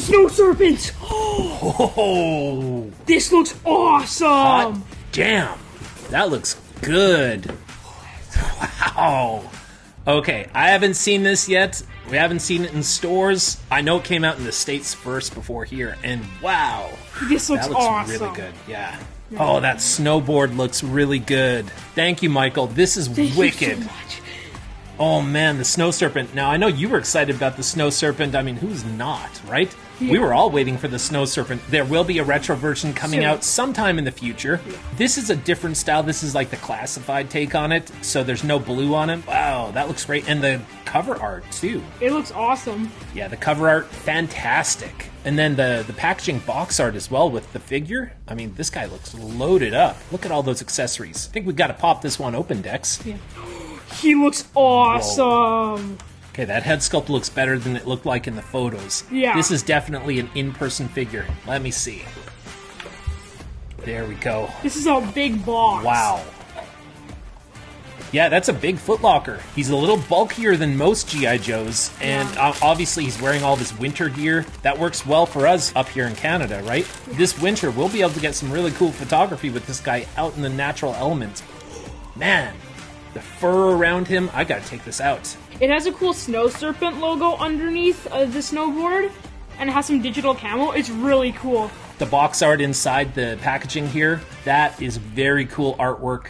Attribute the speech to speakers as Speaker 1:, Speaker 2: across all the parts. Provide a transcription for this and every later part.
Speaker 1: Snow Serpent!
Speaker 2: Oh,
Speaker 1: This looks awesome!
Speaker 2: hot damn. That looks good. Wow. Okay, I haven't seen this yet. We haven't seen it in stores. I know it came out in the States first before here, and wow.
Speaker 1: This looks
Speaker 2: That looks
Speaker 1: awesome.
Speaker 2: really good, yeah. Oh, that snowboard looks really good. Thank you, Michael. This is
Speaker 1: Thank
Speaker 2: wicked.
Speaker 1: you so much.
Speaker 2: Oh man, the Snow Serpent. Now, I know you were excited about the Snow Serpent. I mean, who's not, right? We were all waiting for the Snow Serpent. There will be a retro version coming
Speaker 1: Soon.
Speaker 2: out sometime in the future. This is a different style. This is like the classified take on it, so there's no blue on it. Wow, that looks great. And the cover art, too.
Speaker 1: It looks awesome.
Speaker 2: Yeah, the cover art, fantastic. And then the packaging box art as well with the figure. I mean, this guy looks loaded up. Look at all those accessories. I think we got to pop this one open, Dex.
Speaker 1: Yeah. He looks awesome.
Speaker 2: Okay, that head sculpt looks better than it looked like in the photos.
Speaker 1: Yeah.
Speaker 2: This is definitely an in-person figure. Let me see. There we go.
Speaker 1: This is a big box.
Speaker 2: Wow. Yeah, that's a big footlocker. He's a little bulkier than most G.I. Joes, and obviously he's wearing all this winter gear. That works well for us up here in Canada, right? This winter, we'll be able to get some really cool photography with this guy out in the natural elements. Man, the fur around him, I gotta take this out.
Speaker 1: It has a cool Snow Serpent logo underneath the snowboard, and it has some digital camo. It's really cool.
Speaker 2: The box art inside the packaging here, that is very cool artwork.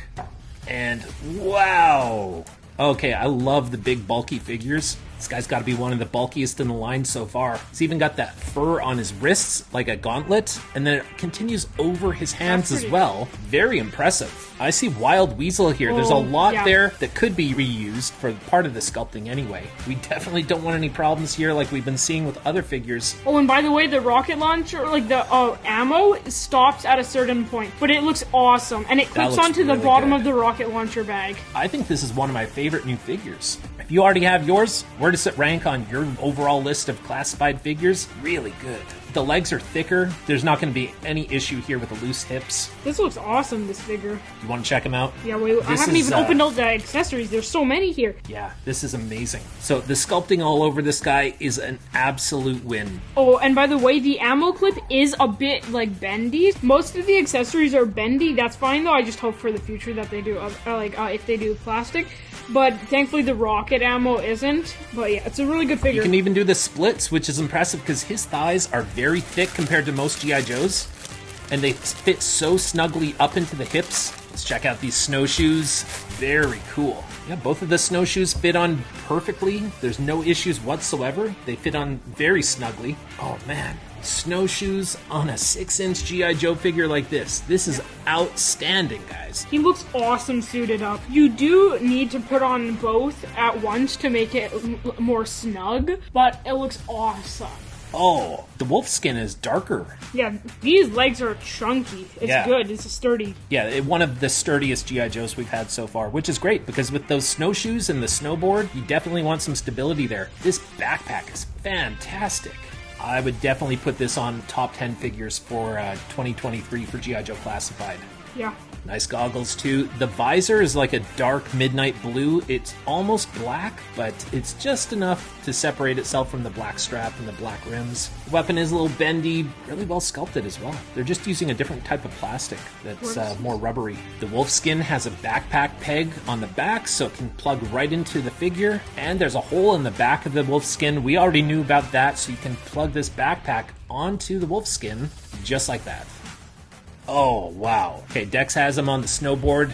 Speaker 2: And wow! Okay, I love the big bulky figures. This guy's got to be one of the bulkiest in the line so far. He's even got that fur on his wrists, like a gauntlet, and then it continues over his hands as well. Very impressive. I see Wild Weasel here. There's a lot there that could be reused for part of the sculpting anyway. We definitely don't want any problems here like we've been seeing with other figures.
Speaker 1: Oh, and by the way, the rocket launcher, like the ammo, stops at a certain point, but it looks awesome, and it clips
Speaker 2: looks
Speaker 1: onto the
Speaker 2: really
Speaker 1: bottom
Speaker 2: good.
Speaker 1: of the rocket launcher bag.
Speaker 2: I think this is one of my favorite new figures. If you already have yours, where does it rank on your overall list of classified figures? Really good. The legs are thicker. There's not going to be any issue here with the loose hips.
Speaker 1: This looks awesome, this figure.
Speaker 2: You want to check them out?
Speaker 1: Yeah, wait, I haven't even opened up the accessories. There's so many here.
Speaker 2: Yeah, this is amazing. So the sculpting all over this guy is an absolute win.
Speaker 1: Oh, and by the way, the ammo clip is a bit, like, bendy. Most of the accessories are bendy. That's fine, though. I just hope for the future that they do, if they do plastic. But thankfully the rocket ammo isn't. But yeah, it's a really good figure.
Speaker 2: You can even do the splits, which is impressive because his thighs are very thick compared to most G.I. Joes. And they fit so snugly up into the hips. Let's check out these snowshoes. Very cool. Yeah, both of the snowshoes fit on perfectly. There's no issues whatsoever. They fit on very snugly. Oh man, snowshoes on a 6-inch G.I. Joe figure like this. This is outstanding, guys.
Speaker 1: He looks awesome suited up. You do need to put on both at once to make it more snug, but it looks awesome.
Speaker 2: Oh, the wolf skin is darker.
Speaker 1: Yeah, these legs are chunky. It's good. It's sturdy.
Speaker 2: Yeah, one of the sturdiest G.I. Joes we've had so far, which is great because with those snowshoes and the snowboard, you definitely want some stability there. This backpack is fantastic. I would definitely put this on top 10 figures for 2023 for G.I. Joe Classified.
Speaker 1: Yeah.
Speaker 2: Nice goggles, too. The visor is like a dark midnight blue. It's almost black, but it's just enough to separate itself from the black strap and the black rims. The weapon is a little bendy, really well sculpted as well. They're just using a different type of plastic that's more rubbery. The wolf skin has a backpack peg on the back, so it can plug right into the figure. And there's a hole in the back of the wolf skin. We already knew about that, so you can plug this backpack onto the wolf skin just like that. Oh, wow. Okay, Dex has him on the snowboard.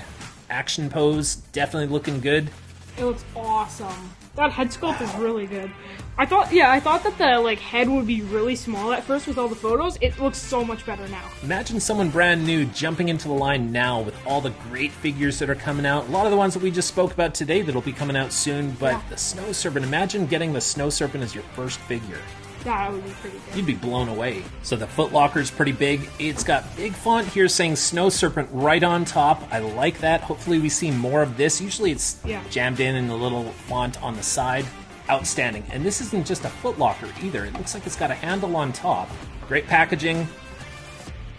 Speaker 2: Action pose, definitely looking good.
Speaker 1: It looks awesome. That head sculpt is really good. I thought that the head would be really small at first with all the photos. It looks so much better now.
Speaker 2: Imagine someone brand new jumping into the line now with all the great figures that are coming out. A lot of the ones that we just spoke about today that'll be coming out soon, but the Snow Serpent, imagine getting the Snow Serpent as your first figure.
Speaker 1: That would be pretty good.
Speaker 2: You'd be blown away. So the footlocker's pretty big. It's got big font here saying Snow Serpent right on top. I like that. Hopefully we see more of this. Usually it's jammed in a little font on the side. Outstanding. And this isn't just a footlocker either. It looks like it's got a handle on top. Great packaging.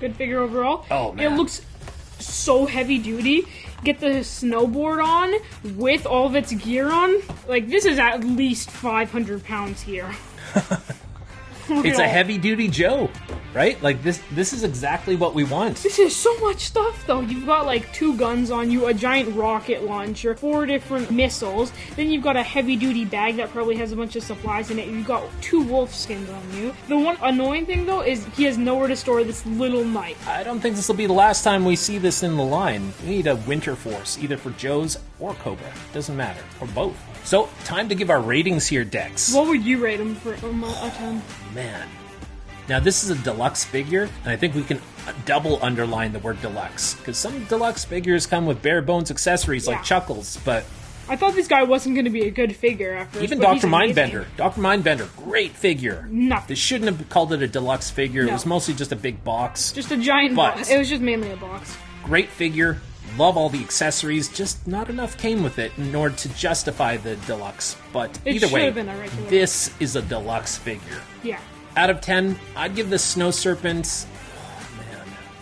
Speaker 1: Good figure overall.
Speaker 2: Oh, man.
Speaker 1: It looks so heavy duty. Get the snowboard on with all of its gear on. Like, this is at least 500 pounds here.
Speaker 2: It's a heavy-duty Joe, right? Like, this is exactly what we want.
Speaker 1: This is so much stuff, though. You've got, like, 2 guns on you, a giant rocket launcher, 4 different missiles, then you've got a heavy-duty bag that probably has a bunch of supplies in it, you've got 2 wolf skins on you. The one annoying thing, though, is he has nowhere to store this little knife.
Speaker 2: I don't think this will be the last time we see this in the line. We need a Winter Force, either for Joe's or Cobra. Doesn't matter. Or both. So, time to give our ratings here, Dex.
Speaker 1: What would you rate him for a 10?
Speaker 2: Man. Now, this is a deluxe figure, and I think we can double underline the word deluxe, because some deluxe figures come with bare bones accessories like Chuckles, but
Speaker 1: I thought this guy wasn't going to be a good figure at first.
Speaker 2: Even Dr. Mindbender. Dr. Mindbender, great figure.
Speaker 1: Nothing.
Speaker 2: They shouldn't have called it a deluxe figure.
Speaker 1: No.
Speaker 2: It was mostly just a big box.
Speaker 1: Just a giant box. It was just mainly a box.
Speaker 2: Great figure. Love all the accessories. Just not enough came with it in order to justify the deluxe. But either way, this is a deluxe figure.
Speaker 1: Yeah.
Speaker 2: Out of 10, I'd give the Snow Serpent,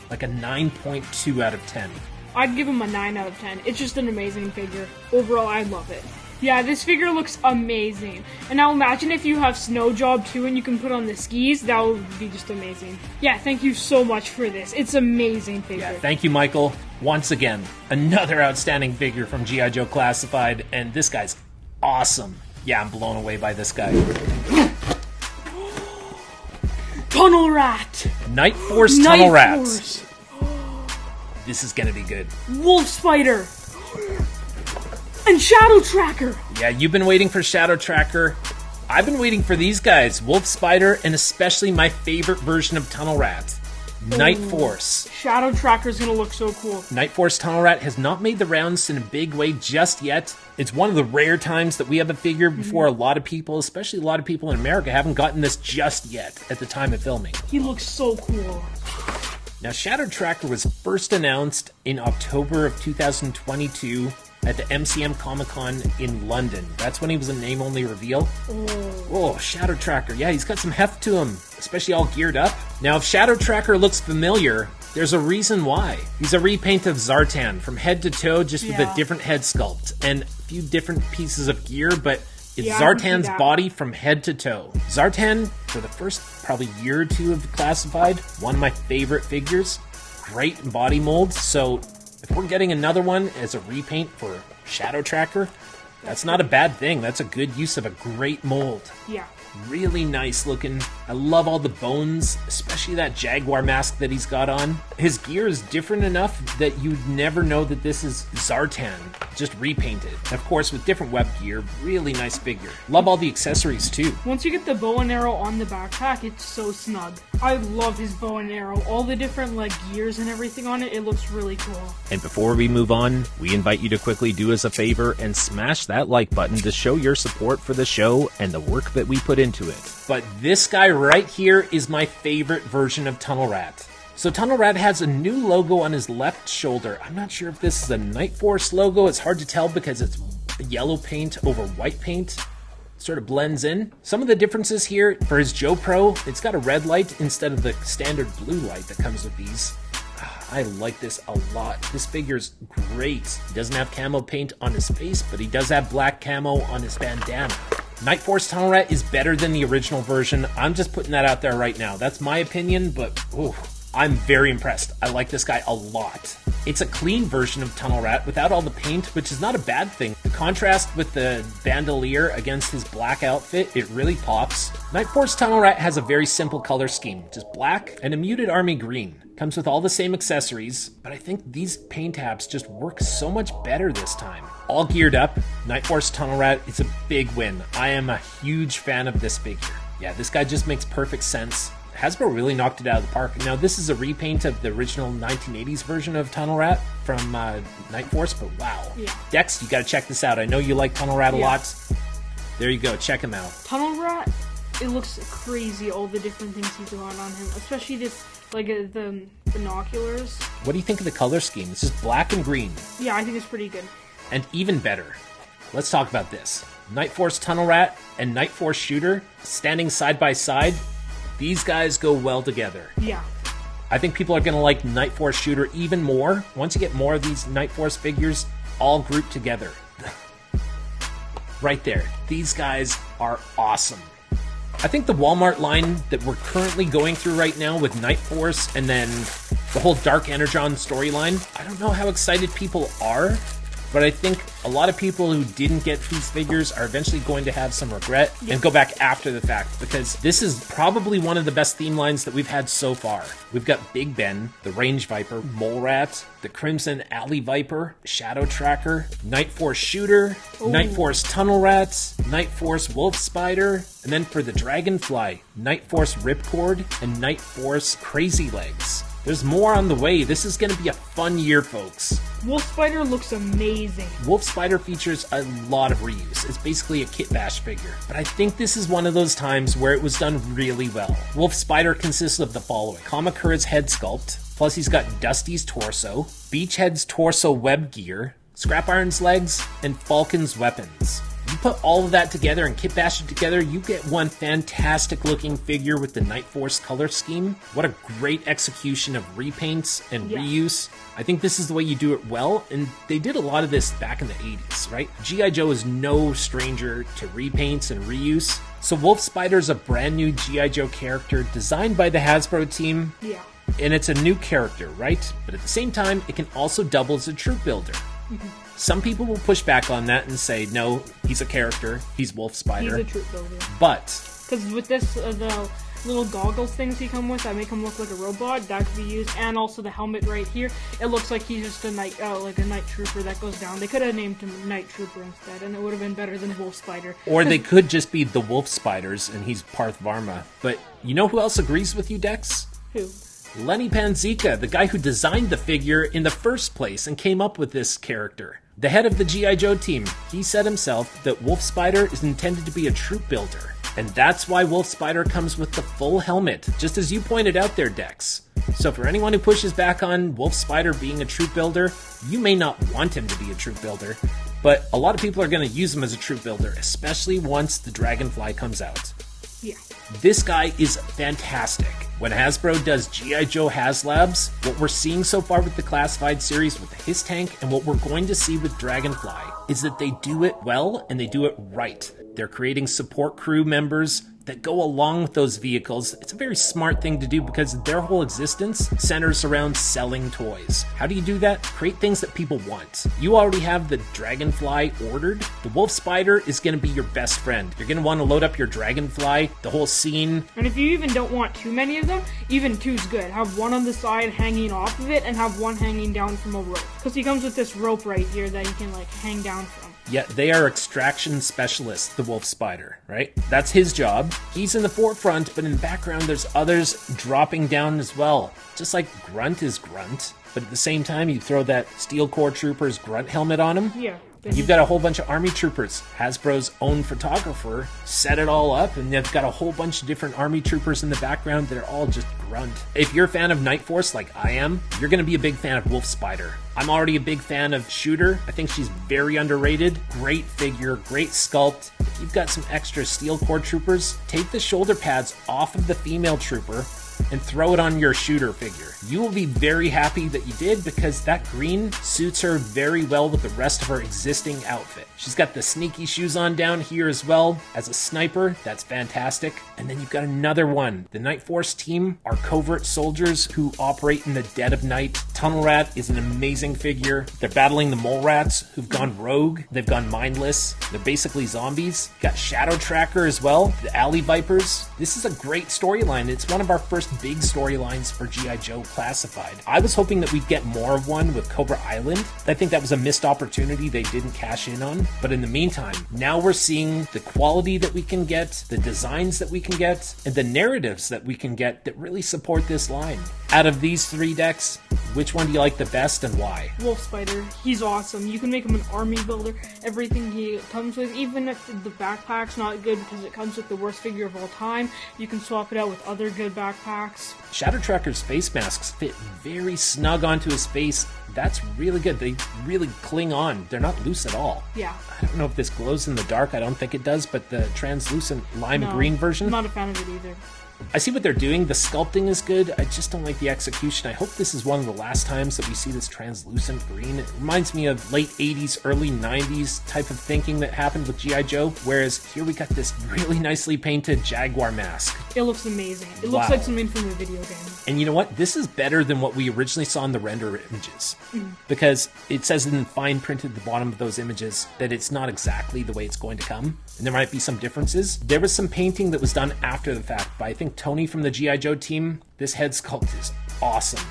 Speaker 2: like a 9.2 out of 10.
Speaker 1: I'd give him a 9 out of 10. It's just an amazing figure. Overall, I love it. Yeah, this figure looks amazing. And now imagine if you have Snow Job too and you can put on the skis. That would be just amazing. Yeah, thank you so much for this. It's amazing figure.
Speaker 2: Yeah, thank you, Michael. Once again, another outstanding figure from G.I. Joe Classified. And this guy's awesome. Yeah, I'm blown away by this guy.
Speaker 1: Tunnel Rat!
Speaker 2: Night Force Tunnel Rat. This is gonna be good.
Speaker 1: Wolf Spider! And Shadow Tracker!
Speaker 2: Yeah, you've been waiting for Shadow Tracker. I've been waiting for these guys, Wolf Spider, and especially my favorite version of Tunnel Rat, Night Force.
Speaker 1: Shadow Tracker's gonna look so cool.
Speaker 2: Night Force Tunnel Rat has not made the rounds in a big way just yet. It's one of the rare times that we have a figure before a lot of people, especially a lot of people in America, haven't gotten this just yet at the time of filming.
Speaker 1: He looks so cool.
Speaker 2: Now, Shadow Tracker was first announced in October of 2022 at the MCM Comic-Con in London. That's when he was a name-only reveal. Oh, Shadow Tracker. Yeah, he's got some heft to him, especially all geared up. Now, if Shadow Tracker looks familiar, there's a reason why. He's a repaint of Zartan from head to toe, just with a different head sculpt and a few different pieces of gear, but it's Zartan's body from head to toe. Zartan, for the first probably year or two of Classified, one of my favorite figures. Great body molds, so if we're getting another one as a repaint for Shadow Tracker, that's not a bad thing. That's a good use of a great mold.
Speaker 1: Yeah.
Speaker 2: Really nice looking. I love all the bones, especially that Jaguar mask that he's got on. His gear is different enough that you'd never know that this is Zartan, just repainted. Of course, with different web gear, really nice figure. Love all the accessories too.
Speaker 1: Once you get the bow and arrow on the backpack, it's so snug. I love his bow and arrow. All the different like gears and everything on it, it looks really cool.
Speaker 2: And before we move on, we invite you to quickly do us a favor and smash that like button to show your support for the show and the work that we put into it. But this guy right here is my favorite version of Tunnel Rat. So Tunnel Rat has a new logo on his left shoulder. I'm not sure if this is a Night Force logo. It's hard to tell because it's yellow paint over white paint. Sort of blends in. Some of the differences here, for his Joe Pro, it's got a red light instead of the standard blue light that comes with these. I like this a lot. This figure's great. He doesn't have camo paint on his face, but he does have black camo on his bandana. Night Force Tunnel Rat is better than the original version. I'm just putting that out there right now. That's my opinion, but I'm very impressed. I like this guy a lot. It's a clean version of Tunnel Rat without all the paint, which is not a bad thing. The contrast with the bandolier against his black outfit, it really pops. Night Force Tunnel Rat has a very simple color scheme, just black and a muted army green. Comes with all the same accessories, but I think these paint apps just work so much better this time. All geared up, Night Force Tunnel Rat is a big win. I am a huge fan of this figure. Yeah, this guy just makes perfect sense. Hasbro really knocked it out of the park. Now, this is a repaint of the original 1980s version of Tunnel Rat from Night Force, but wow. Yeah. Dex, you gotta check this out. I know you like Tunnel Rat a lot. There you go, check him out.
Speaker 1: Tunnel Rat, it looks crazy, all the different things he's got on him, especially this, like the binoculars.
Speaker 2: What do you think of the color scheme? It's just black and green.
Speaker 1: Yeah, I think it's pretty good.
Speaker 2: And even better, let's talk about this. Night Force Tunnel Rat and Night Force Shooter standing side by side. These guys go well together.
Speaker 1: Yeah.
Speaker 2: I think people are going to like Night Force Shooter even more once you get more of these Night Force figures all grouped together. Right there. These guys are awesome. I think the Walmart line that we're currently going through right now with Night Force and then the whole Dark Energon storyline, I don't know how excited people are, but I think a lot of people who didn't get these figures are eventually going to have some regret and go back after the fact, because this is probably one of the best theme lines that we've had so far. We've got Big Ben, the Range Viper, Mole Rat, the Crimson Alley Viper, Shadow Tracker, Night Force Shooter, Night Force Tunnel Rat, Night Force Wolf Spider, and then for the Dragonfly, Night Force Ripcord, and Night Force Crazy Legs. There's more on the way. This is going to be a fun year, folks.
Speaker 1: Wolf Spider looks amazing.
Speaker 2: Wolf Spider features a lot of reuse. It's basically a Kit Bash figure. But I think this is one of those times where it was done really well. Wolf Spider consists of the following. Kamakura's head sculpt, plus he's got Dusty's torso, Beachhead's torso web gear, Scrap Iron's legs, and Falcon's weapons. You put all of that together and Kit Bash it together, you get one fantastic looking figure with the Night Force color scheme. What a great execution of repaints and reuse. I think this is the way you do it well, and they did a lot of this back in the 80s, right? G.I. Joe is no stranger to repaints and reuse. So Wolf Spider is a brand new G.I. Joe character designed by the Hasbro team.
Speaker 1: Yeah.
Speaker 2: And it's a new character, right? But at the same time, it can also double as a troop builder. Some people will push back on that and say, no, he's a character. He's Wolf Spider.
Speaker 1: He's a troop builder.
Speaker 2: But
Speaker 1: because with this, the little goggles things he come with that make him look like a robot, that could be used, and also the helmet right here. It looks like he's just a night, like a night trooper that goes down. They could have named him Night Trooper instead, and it would have been better than Wolf Spider.
Speaker 2: Or they could just be the Wolf Spiders, and he's Parth Varma. But you know who else agrees with you, Dex?
Speaker 1: Who?
Speaker 2: Lenny Panzica, the guy who designed the figure in the first place and came up with this character. The head of the G.I. Joe team, he said himself that Wolf Spider is intended to be a troop builder. And that's why Wolf Spider comes with the full helmet, just as you pointed out there, Dex. So for anyone who pushes back on Wolf Spider being a troop builder, you may not want him to be a troop builder, but a lot of people are going to use him as a troop builder, especially once the Dragonfly comes out.
Speaker 1: Yeah.
Speaker 2: This guy is fantastic. When Hasbro does G.I. Joe HasLabs, what we're seeing so far with the Classified series with his tank and what we're going to see with Dragonfly is that they do it well and they do it right. They're creating support crew members that go along with those vehicles. It's a very smart thing to do because their whole existence centers around selling toys. How do you do that? Create things that people want. You already have the Dragonfly ordered. The Wolf Spider is going to be your best friend. You're going to want to load up your Dragonfly, the whole scene.
Speaker 1: And if you even don't want too many of them, even two's good. Have one on the side hanging off of it and have one hanging down from a rope. Because he comes with this rope right here that you can like hang down from.
Speaker 2: Yeah, they are extraction specialists, the Wolf Spider, right? That's his job. He's in the forefront, but in the background there's others dropping down as well. Just like Grunt is Grunt, but at the same time you throw that Steel Corps Trooper's Grunt helmet on him.
Speaker 1: Yeah.
Speaker 2: You've got a whole bunch of Army Troopers. Hasbro's own photographer set it all up, and they've got a whole bunch of different Army Troopers in the background that are all just Grunt. If you're a fan of Night Force like I am, you're going to be a big fan of Wolf Spider. I'm already a big fan of Shooter. I think she's very underrated. Great figure, great sculpt. If you've got some extra Steel Corps Troopers, take the shoulder pads off of the female trooper and throw it on your Shooter figure. You will be very happy that you did because that green suits her very well with the rest of her existing outfit. She's got the sneaky shoes on down here as well. As a sniper, that's fantastic. And then you've got another one. The Night Force team are covert soldiers who operate in the dead of night. Tunnel Rat is an amazing figure. They're battling the Mole Rats who've gone rogue. They've gone mindless. They're basically zombies. Got Shadow Tracker as well. The Alley Vipers. This is a great storyline. It's one of our first big storylines for G.I. Joe Classified. I was hoping that we'd get more of one with Cobra Island. I think that was a missed opportunity they didn't cash in on. But in the meantime, now we're seeing the quality that we can get, the designs that we can get, and the narratives that we can get that really support this line. Out of these three decks, which one do you like the best and why?
Speaker 1: Wolf Spider. He's awesome. You can make him an army builder. Everything he comes with, even if the backpack's not good because it comes with the worst figure of all time, you can swap it out with other good backpacks.
Speaker 2: Shadow Tracker's face masks fit very snug onto his face. That's really good. They really cling on. They're not loose at all.
Speaker 1: Yeah.
Speaker 2: I don't know if this glows in the dark. I don't think it does, but the translucent lime green version.
Speaker 1: I'm not a fan of it either.
Speaker 2: I see what they're doing. The sculpting is good. I just don't like the execution. I hope this is one of the last times that we see this translucent green. It reminds me of late 80s, early 90s type of thinking that happened with G.I. Joe, whereas here we got this really nicely painted Jaguar mask.
Speaker 1: It looks amazing. It looks like something from a video game.
Speaker 2: And you know what? This is better than what we originally saw in the render images. Because it says in fine print at the bottom of those images that it's not exactly the way it's going to come. And there might be some differences. There was some painting that was done after the fact by, I think, Tony from the G.I. Joe team. This head sculpt is awesome.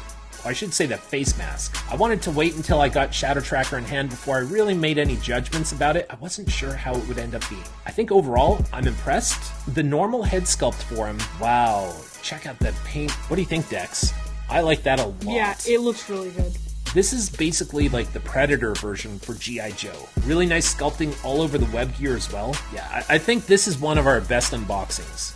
Speaker 2: I should say the face mask. I wanted to wait until I got Shadow Tracker in hand before I really made any judgments about it. I wasn't sure how it would end up being. I think overall, I'm impressed. The normal head sculpt for him, wow. Check out that paint. What do you think, Dex? I like that a lot.
Speaker 1: Yeah, it looks really good.
Speaker 2: This is basically like the Predator version for G.I. Joe. Really nice sculpting all over the web here as well. Yeah, I think this is one of our best unboxings.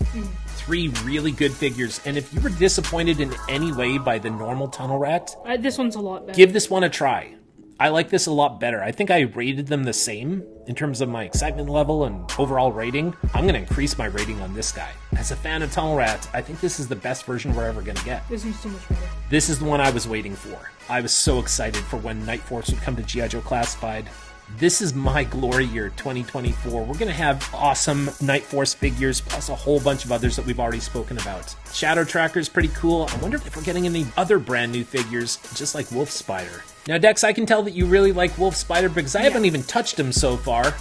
Speaker 2: 3 really good figures, and if you were disappointed in any way by the normal Tunnel Rat,
Speaker 1: this one's a lot better.
Speaker 2: Give this one a try. I like this a lot better. I think I rated them the same in terms of my excitement level and overall rating. I'm going to increase my rating on this guy. As a fan of Tunnel Rat, I think this is the best version we're ever going to get.
Speaker 1: This one's so much better.
Speaker 2: This is the one I was waiting for. I was so excited for when Night Force would come to G.I. Joe Classified. This is my glory year, 2024. We're going to have awesome Night Force figures, plus a whole bunch of others that we've already spoken about. Shadow Tracker is pretty cool. I wonder if we're getting any other brand new figures, just like Wolf Spider. Now, Dex, I can tell that you really like Wolf Spider because I haven't even touched him so far.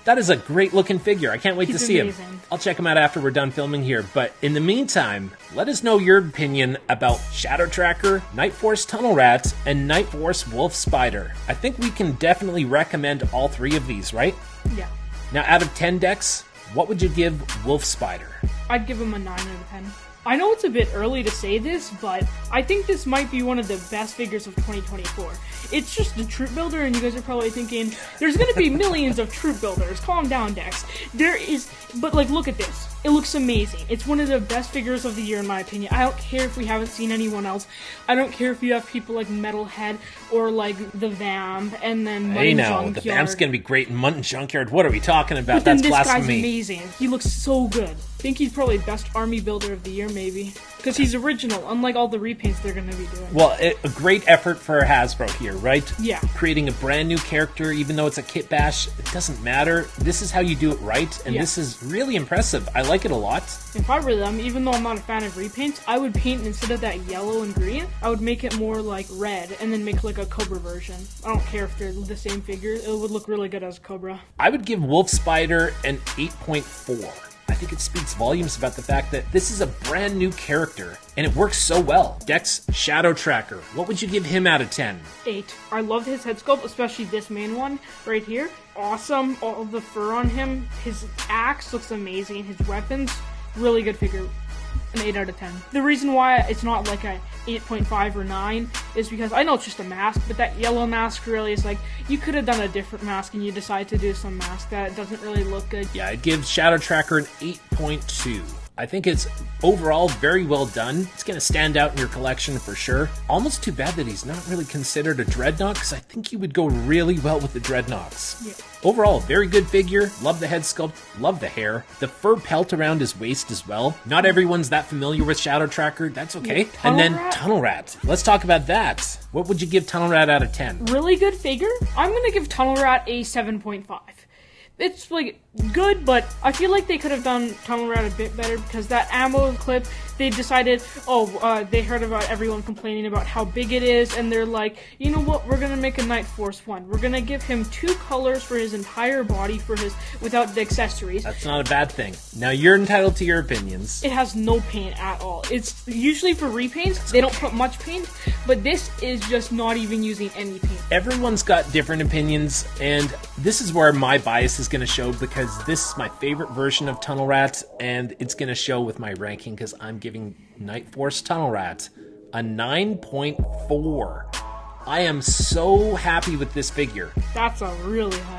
Speaker 2: That is a great looking figure. I can't wait to see him. I'll check him out after we're done filming here. But in the meantime, let us know your opinion about Shadow Tracker, Night Force Tunnel Rat, and Night Force Wolf Spider. I think we can definitely recommend all 3 of these, right?
Speaker 1: Yeah.
Speaker 2: Now, out of 10 Dex, what would you give Wolf Spider?
Speaker 1: I'd give him a 9 out of 10. I know it's a bit early to say this, but I think this might be one of the best figures of 2024. It's just the troop builder, and you guys are probably thinking, there's gonna be millions of troop builders. Calm down, Dex. There is, but like, look at this. It looks amazing. It's one of the best figures of the year, in my opinion. I don't care if we haven't seen anyone else. I don't care if you have people like Metalhead or like the Vamp, and then
Speaker 2: Hey,
Speaker 1: Mutton
Speaker 2: now,
Speaker 1: Junkyard.
Speaker 2: the Vamp's gonna be great in Mutton Junkyard. What are we talking about?
Speaker 1: But then
Speaker 2: That's
Speaker 1: this
Speaker 2: blasphemy.
Speaker 1: guy's amazing. He looks so good. I think he's probably best army builder of the year, maybe. Because he's original, unlike all the repaints they're going to be doing.
Speaker 2: Well, a great effort for Hasbro here, right?
Speaker 1: Yeah.
Speaker 2: Creating a brand new character, even though it's a kit bash, it doesn't matter. This is how you do it right, and this is really impressive. I like it a lot.
Speaker 1: If I were them, even though I'm not a fan of repaints, I would paint, instead of that yellow and green, I would make it more like red, and then make like a Cobra version. I don't care if they're the same figure, it would look really good as Cobra.
Speaker 2: I would give Wolf Spider an 8.4. I think it speaks volumes about the fact that this is a brand new character, and it works so well. Dex, Shadow Tracker, what would you give him out of 10?
Speaker 1: 8. I love his head sculpt, especially this main one right here. Awesome, all of the fur on him. His axe looks amazing. His weapons, really good figure. An 8 out of 10. The reason why it's not like a 8.5 or 9 is because I know it's just a mask, but that yellow mask really is like, you could have done a different mask and you decide to do some mask that doesn't really look good.
Speaker 2: Yeah, I'd give Shadow Tracker an 8.2. I think it's overall very well done. It's going to stand out in your collection for sure. Almost too bad that he's not really considered a Dreadnought, because I think he would go really well with the Dreadnoughts.
Speaker 1: Yeah.
Speaker 2: Overall, very good figure. Love the head sculpt. Love the hair. The fur pelt around his waist as well. Not everyone's that familiar with Shadow Tracker. That's okay.
Speaker 1: Yeah,
Speaker 2: and then
Speaker 1: Rat?
Speaker 2: Tunnel Rat. Let's talk about that. What would you give Tunnel Rat out of 10?
Speaker 1: Really good figure. I'm going to give Tunnel Rat a 7.5. It's like good, but I feel like they could have done Tunnel Rat a bit better, because that ammo clip, they decided, they heard about everyone complaining about how big it is, and they're like, you know what, we're gonna make a Night Force one. We're gonna give him 2 colors for his entire body without the accessories.
Speaker 2: That's not a bad thing. Now, you're entitled to your opinions.
Speaker 1: It has no paint at all. It's usually for repaints, they don't put much paint, but this is just not even using any paint.
Speaker 2: Everyone's got different opinions, and this is where my bias is going to show, because this is my favorite version of Tunnel Rat, and it's going to show with my ranking, because I'm giving Night Force Tunnel Rat a 9.4. I am so happy with this figure.
Speaker 1: That's a really high.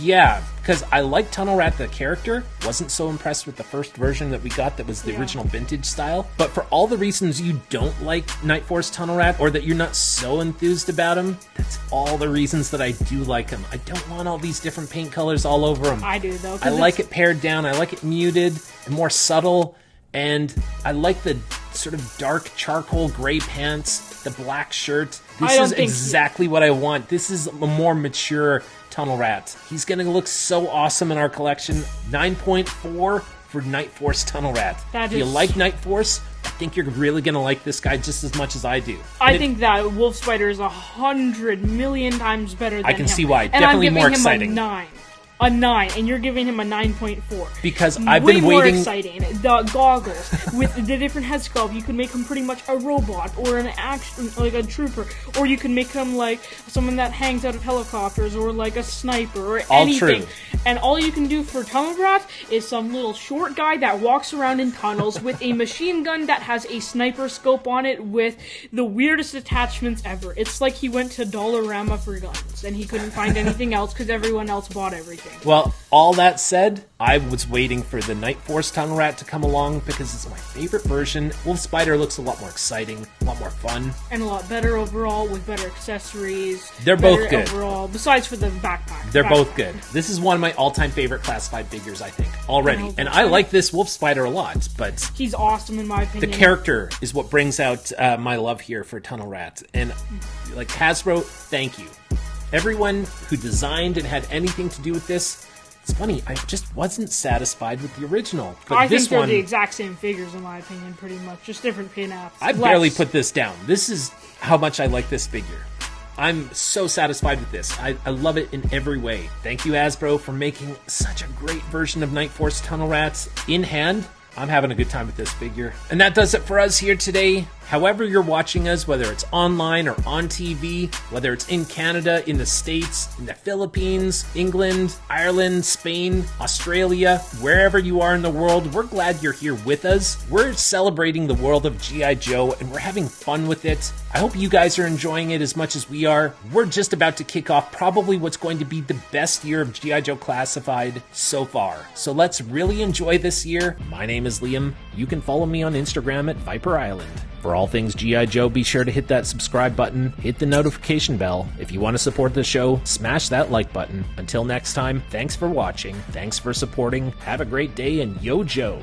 Speaker 2: Yeah, because I like Tunnel Rat the character. Wasn't so impressed with the first version that we got that was the original vintage style. But for all the reasons you don't like Night Force Tunnel Rat, or that you're not so enthused about him, that's all the reasons that I do like him. I don't want all these different paint colors all over him.
Speaker 1: I do, though.
Speaker 2: I like it pared down. I like it muted and more subtle. And I like the sort of dark charcoal gray pants, the black shirt. This is exactly what I want. This is a more mature Tunnel Rat. He's going to look so awesome in our collection. 9.4 for Night Force Tunnel Rat. If you like Night Force, I think you're really going to like this guy just as much as I do.
Speaker 1: I think that Wolf Spider is 100 million times better than him.
Speaker 2: I can see why. Definitely more exciting.
Speaker 1: And I'm giving him a 9, and you're giving him a 9.4.
Speaker 2: Because I've been waiting.
Speaker 1: Way more exciting. The goggles with the different head sculpt. You can make him pretty much a robot or an action, like a trooper, or you can make him like someone that hangs out of helicopters, or like a sniper, or anything.
Speaker 2: True.
Speaker 1: And all you can do for Tunnel Rat is some little short guy that walks around in tunnels with a machine gun that has a sniper scope on it with the weirdest attachments ever. It's like he went to Dollarama for guns, and he couldn't find anything else because everyone else bought everything.
Speaker 2: Well, all that said, I was waiting for the Night Force Tunnel Rat to come along because it's my favorite version. Wolf Spider looks a lot more exciting, a lot more fun.
Speaker 1: And a lot better overall with better accessories.
Speaker 2: They're both good.
Speaker 1: Overall, besides for the backpack.
Speaker 2: They're both good. This is one of my all-time favorite classified figures, I think, already. And I like this Wolf Spider a lot, but...
Speaker 1: he's awesome in my opinion.
Speaker 2: The character is what brings out my love here for Tunnel Rat. And, like, Hasbro, thank you. Everyone who designed and had anything to do with this, it's funny, I just wasn't satisfied with the original. But
Speaker 1: I think they're the exact same figures, in my opinion, pretty much. Just different pin-apps.
Speaker 2: I barely put this down. This is how much I like this figure. I'm so satisfied with this. I love it in every way. Thank you, Hasbro, for making such a great version of Night Force Tunnel Rats in hand. I'm having a good time with this figure. And that does it for us here today. However you're watching us, whether it's online or on TV, whether it's in Canada, in the States, in the Philippines, England, Ireland, Spain, Australia, wherever you are in the world, we're glad you're here with us. We're celebrating the world of G.I. Joe, and we're having fun with it. I hope you guys are enjoying it as much as we are. We're just about to kick off probably what's going to be the best year of G.I. Joe Classified so far. So let's really enjoy this year. My name is Liam. You can follow me on Instagram at Viper Island. For all things G.I. Joe, be sure to hit that subscribe button, hit the notification bell. If you want to support the show, smash that like button. Until next time, thanks for watching, thanks for supporting, have a great day, and yo Joe!